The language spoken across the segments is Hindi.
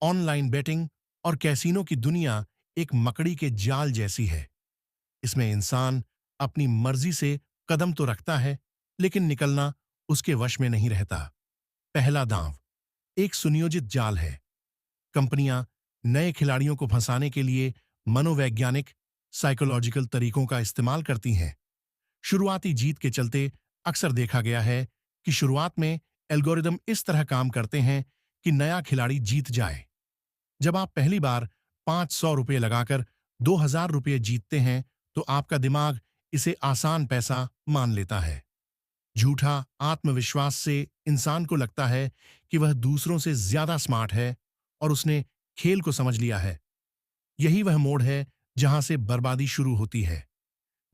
ऑनलाइन बेटिंग और कैसीनो की दुनिया एक मकड़ी के जाल जैसी है। इसमें इंसान अपनी मर्जी से कदम तो रखता है, लेकिन निकलना उसके वश में नहीं रहता। पहला दांव एक सुनियोजित जाल है। कंपनियां नए खिलाड़ियों को फंसाने के लिए मनोवैज्ञानिक साइकोलॉजिकल तरीकों का इस्तेमाल करती हैं। शुरुआती जीत के चलते अक्सर देखा गया है कि शुरुआत में एल्गोरिदम इस तरह काम करते हैं कि नया खिलाड़ी जीत जाए। जब आप पहली बार 500 रुपये लगाकर 2000 रुपये जीतते हैं, तो आपका दिमाग इसे आसान पैसा मान लेता है। झूठा आत्मविश्वास से इंसान को लगता है कि वह दूसरों से ज्यादा स्मार्ट है और उसने खेल को समझ लिया है। यही वह मोड़ है जहां से बर्बादी शुरू होती है।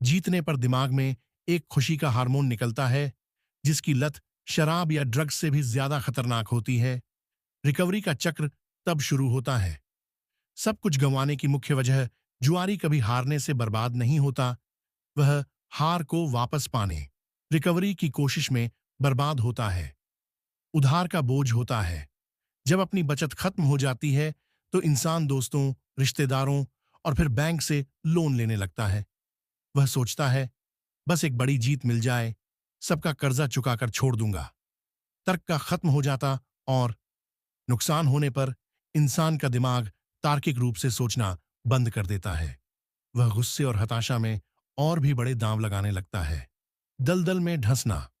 जीतने पर दिमाग में एक खुशी का हार्मोन निकलता है, जिसकी लत शराब या ड्रग्स से भी ज्यादा खतरनाक होती है। रिकवरी का चक्र तब शुरू होता है। सब कुछ गंवाने की मुख्य वजह जुआरी कभी हारने से बर्बाद नहीं होता, वह हार को वापस पाने, रिकवरी की कोशिश में बर्बाद होता है। उधार का बोझ होता है। जब अपनी बचत खत्म हो जाती है, तो इंसान दोस्तों, रिश्तेदारों और फिर बैंक से लोन लेने लगता है। वह सोचता है, बस एक बड़ी जीत मिल जाए, सबका कर्जा चुकाकर छोड़ दूंगा। तर्क का खत्म हो जाता और नुकसान होने पर इंसान का दिमाग तार्किक रूप से सोचना बंद कर देता है। वह गुस्से और हताशा में और भी बड़े दांव लगाने लगता है। दलदल में धंसना।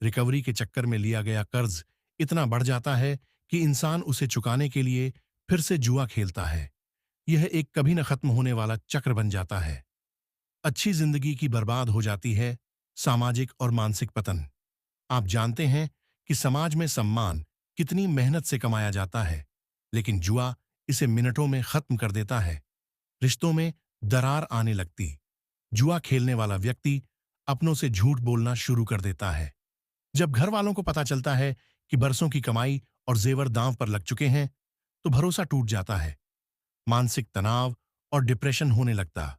रिकवरी के चक्कर में लिया गया कर्ज इतना बढ़ जाता है कि इंसान उसे चुकाने के लिए फिर से जुआ खेलता है। यह एक कभी न खत्म होने वाला चक्र बन जाता है। अच्छी जिंदगी की बर्बाद हो जाती है। सामाजिक और मानसिक पतन। आप जानते हैं कि समाज में सम्मान कितनी मेहनत से कमाया जाता है, लेकिन जुआ इसे मिनटों में खत्म कर देता है। रिश्तों में दरार आने लगती। जुआ खेलने वाला व्यक्ति अपनों से झूठ बोलना शुरू कर देता है। जब घर वालों को पता चलता है कि बरसों की कमाई और जेवर दांव पर लग चुके हैं, तो भरोसा टूट जाता है। मानसिक तनाव और डिप्रेशन होने लगता।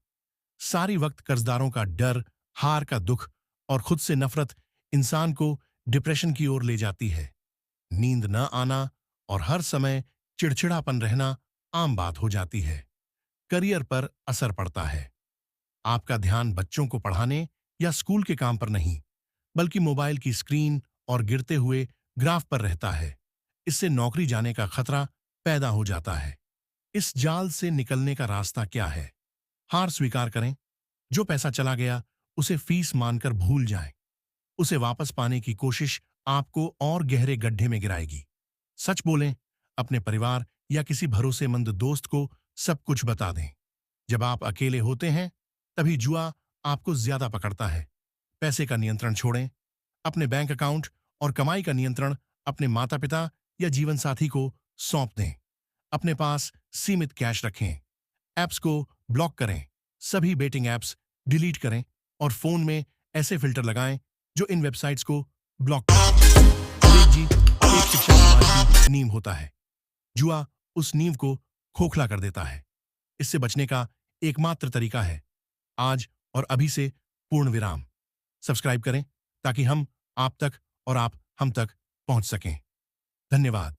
सारी वक्त कर्जदारों का डर, हार का दुख और खुद से नफरत इंसान को डिप्रेशन की ओर ले जाती है। नींद न आना और हर समय चिड़चिड़ापन रहना आम बात हो जाती है। करियर पर असर पड़ता है। आपका ध्यान बच्चों को पढ़ाने या स्कूल के काम पर नहीं, बल्कि मोबाइल की स्क्रीन और गिरते हुए ग्राफ पर रहता है। इससे नौकरी जाने का खतरा पैदा हो जाता है। इस जाल से निकलने का रास्ता क्या है? हार स्वीकार करें। जो पैसा चला गया, उसे फीस मानकर भूल जाएं। उसे वापस पाने की कोशिश आपको और गहरे गड्ढे में गिराएगी। सच बोलें। अपने परिवार या किसी भरोसेमंद दोस्त को सब कुछ बता दें। जब आप अकेले होते हैं, तभी जुआ आपको ज्यादा पकड़ता है। पैसे का नियंत्रण छोड़ें। अपने बैंक अकाउंट और कमाई का नियंत्रण अपने माता पिता या जीवन साथी को सौंप दें। अपने पास सीमित कैश रखें। ऐप्स को ब्लॉक करें। सभी बेटिंग ऐप्स डिलीट करें और फोन में ऐसे फिल्टर लगाएं जो इन वेबसाइट्स को ब्लॉक करें। विवेक जी एक शिक्षा समाज की नींव होता है। जुआ उस नींव को खोखला कर देता है। इससे बचने का एकमात्र तरीका है आज और अभी से पूर्ण विराम। सब्सक्राइब करें ताकि हम आप तक और आप हम तक पहुंच सकें। धन्यवाद।